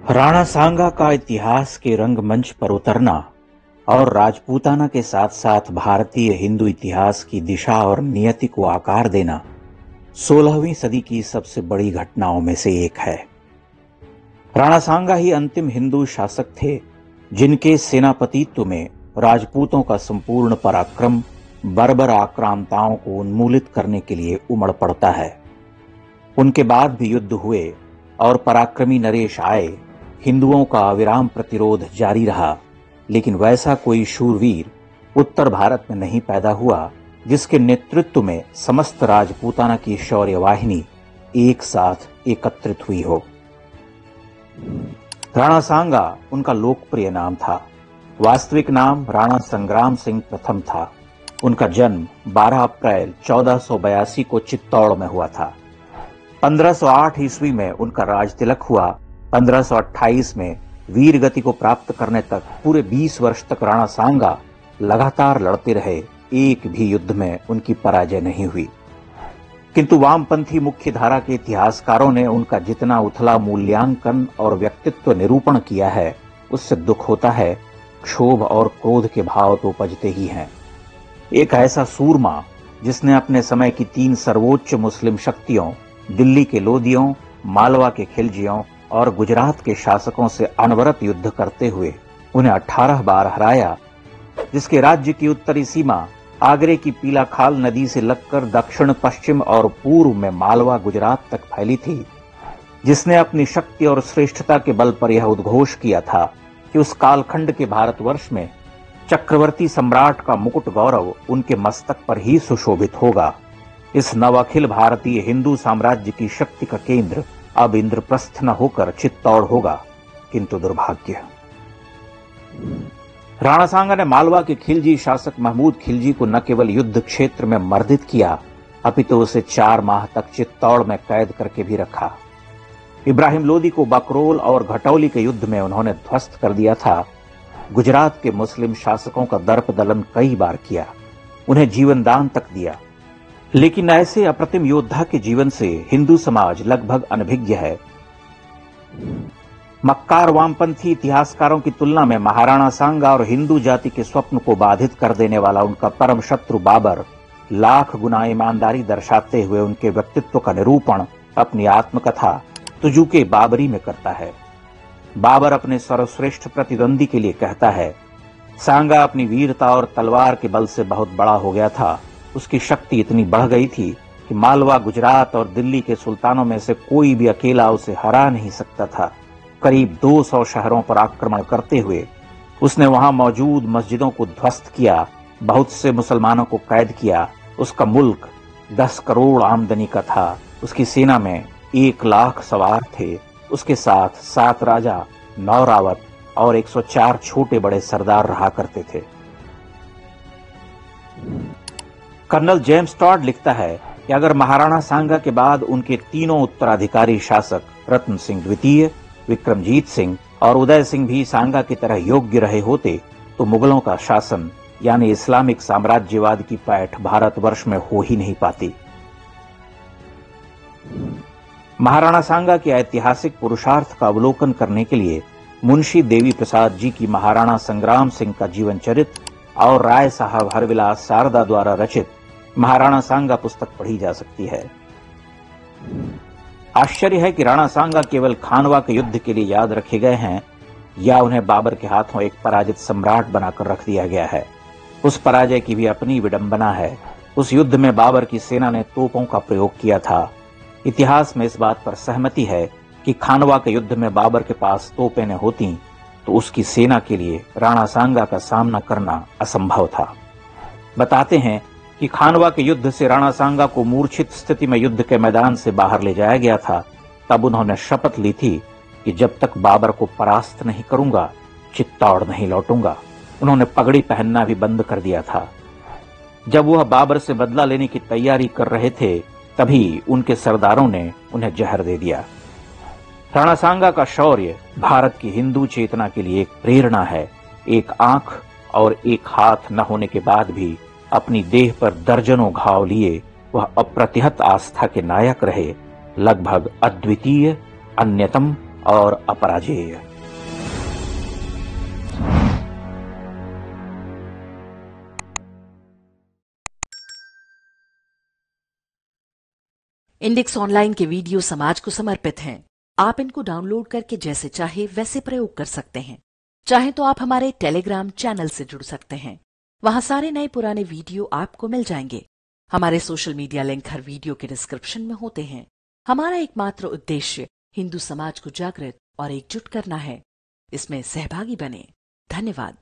राणा सांगा का इतिहास के रंगमंच पर उतरना और राजपूताना के साथ साथ भारतीय हिंदू इतिहास की दिशा और नियति को आकार देना 16वीं सदी की सबसे बड़ी घटनाओं में से एक है। राणा सांगा ही अंतिम हिंदू शासक थे जिनके सेनापतित्व में राजपूतों का संपूर्ण पराक्रम बर्बर आक्रांताओं को उन्मूलित करने के लिए उमड़ पड़ता है। उनके बाद भी युद्ध हुए और पराक्रमी नरेश आए, हिंदुओं का अविराम प्रतिरोध जारी रहा, लेकिन वैसा कोई शूरवीर उत्तर भारत में नहीं पैदा हुआ जिसके नेतृत्व में समस्त राजपूताना की शौर्य वाहिनी एक साथ एकत्रित हुई हो। राणा सांगा उनका लोकप्रिय नाम था। वास्तविक नाम राणा संग्राम सिंह प्रथम था। उनका जन्म 12 अप्रैल 1482 को चित्तौड़ में हुआ था। 1508 ईस्वी में उनका राज तिलक हुआ। 1528 में वीर गति को प्राप्त करने तक पूरे 20 वर्ष तक राणा सांगा लगातार लड़ते रहे। एक भी युद्ध में उनकी पराजय नहीं हुई, किंतु वामपंथी मुख्य धारा के इतिहासकारों ने उनका जितना उथला मूल्यांकन और व्यक्तित्व निरूपण किया है, उससे दुख होता है। क्षोभ और क्रोध के भाव तो उपजते ही हैं। एक ऐसा सूरमा जिसने अपने समय की 3 सर्वोच्च मुस्लिम शक्तियों दिल्ली के लोदियों, मालवा के खिलजियों और गुजरात के शासकों से अनवरत युद्ध करते हुए उन्हें 18 बार हराया, जिसके राज्य की उत्तरी सीमा आगरे की पीलाखाल नदी से लगकर दक्षिण पश्चिम और पूर्व में मालवा गुजरात तक फैली थी, जिसने अपनी शक्ति और श्रेष्ठता के बल पर यह उद्घोष किया था कि उस कालखंड के भारतवर्ष में चक्रवर्ती सम्राट का मुकुट गौरव उनके मस्तक पर ही सुशोभित होगा। इस नवाखिल भारतीय हिंदू साम्राज्य की शक्ति का केंद्र अब इंद्रप्रस्थ न होकर चित्तौड़ होगा, किंतु दुर्भाग्य। राणा सांगा ने मालवा के खिलजी शासक महमूद खिलजी को न केवल युद्ध क्षेत्र में मर्दित किया, अपितु उसे 4 माह तक चित्तौड़ में कैद करके भी रखा। इब्राहिम लोदी को बकरोल और घटौली के युद्ध में उन्होंने ध्वस्त कर दिया था। गुजरात के मुस्लिम शासकों का दर्प दलन कई बार किया, उन्हें जीवन दान तक दिया, लेकिन ऐसे अप्रतिम योद्धा के जीवन से हिंदू समाज लगभग अनभिज्ञ है। मक्कार वामपंथी इतिहासकारों की तुलना में महाराणा सांगा और हिंदू जाति के स्वप्न को बाधित कर देने वाला उनका परम शत्रु बाबर लाख गुना ईमानदारी दर्शाते हुए उनके व्यक्तित्व का निरूपण अपनी आत्मकथा तुजुके बाबरी में करता है। बाबर अपने सर्वश्रेष्ठ प्रतिद्वंदी के लिए कहता है, सांगा अपनी वीरता और तलवार के बल से बहुत बड़ा हो गया था। उसकी शक्ति इतनी बढ़ गई थी कि मालवा, गुजरात और दिल्ली के सुल्तानों में से कोई भी अकेला उसे हरा नहीं सकता था। करीब 200 शहरों पर आक्रमण करते हुए उसने वहां मौजूद मस्जिदों को ध्वस्त किया, बहुत से मुसलमानों को कैद किया। उसका मुल्क 10 करोड़ आमदनी का था। उसकी सेना में 1 लाख सवार थे। उसके साथ 7 राजा, 9 रावत और 104 छोटे बड़े सरदार रहा करते थे। कर्नल जेम्स टॉड लिखता है कि अगर महाराणा सांगा के बाद उनके तीनों उत्तराधिकारी शासक रत्न सिंह द्वितीय, विक्रमजीत सिंह और उदय सिंह भी सांगा की तरह योग्य रहे होते तो मुगलों का शासन यानी इस्लामिक साम्राज्यवाद की पैठ भारतवर्ष में हो ही नहीं पाती। महाराणा सांगा के ऐतिहासिक पुरुषार्थ का अवलोकन करने के लिए मुंशी देवी प्रसाद जी की महाराणा संग्राम सिंह का जीवन चरित्र और राय साहब हरविलास शारदा द्वारा रचित महाराणा सांगा पुस्तक पढ़ी जा सकती है। आश्चर्य है कि राणा सांगा केवल खानवा के युद्ध के लिए याद रखे गए हैं या उन्हें बाबर के हाथों एक पराजित सम्राट बनाकर रख दिया गया है। उस पराजय की भी अपनी विडंबना है। उस युद्ध में बाबर की सेना ने तोपों का प्रयोग किया था। इतिहास में इस बात पर सहमति है कि खानवा के युद्ध में बाबर के पास तोपें न होती तो उसकी सेना के लिए राणा सांगा का सामना करना असंभव था। बताते हैं कि खानवा के युद्ध से राणा सांगा को मूर्छित स्थिति में युद्ध के मैदान से बाहर ले जाया गया था। तब उन्होंने शपथ ली थी कि जब तक बाबर को परास्त नहीं करूंगा, चित्तौड़ नहीं लौटूंगा। उन्होंने पगड़ी पहनना भी बंद कर दिया था। जब वह बाबर से बदला लेने की तैयारी कर रहे थे, तभी उनके सरदारों ने उन्हें जहर दे दिया। राणा सांगा का शौर्य भारत की हिंदू चेतना के लिए एक प्रेरणा है। एक आंख और एक हाथ न होने के बाद भी अपनी देह पर दर्जनों घाव लिए वह अप्रतिहत आस्था के नायक रहे। लगभग अद्वितीय, अन्यतम और अपराजेय। इंडेक्स ऑनलाइन के वीडियो समाज को समर्पित हैं। आप इनको डाउनलोड करके जैसे चाहे वैसे प्रयोग कर सकते हैं। चाहे तो आप हमारे टेलीग्राम चैनल से जुड़ सकते हैं। वहां सारे नए पुराने वीडियो आपको मिल जाएंगे। हमारे सोशल मीडिया लिंक हर वीडियो के डिस्क्रिप्शन में होते हैं। हमारा एकमात्र उद्देश्य हिंदू समाज को जागृत और एकजुट करना है। इसमें सहभागी बने। धन्यवाद।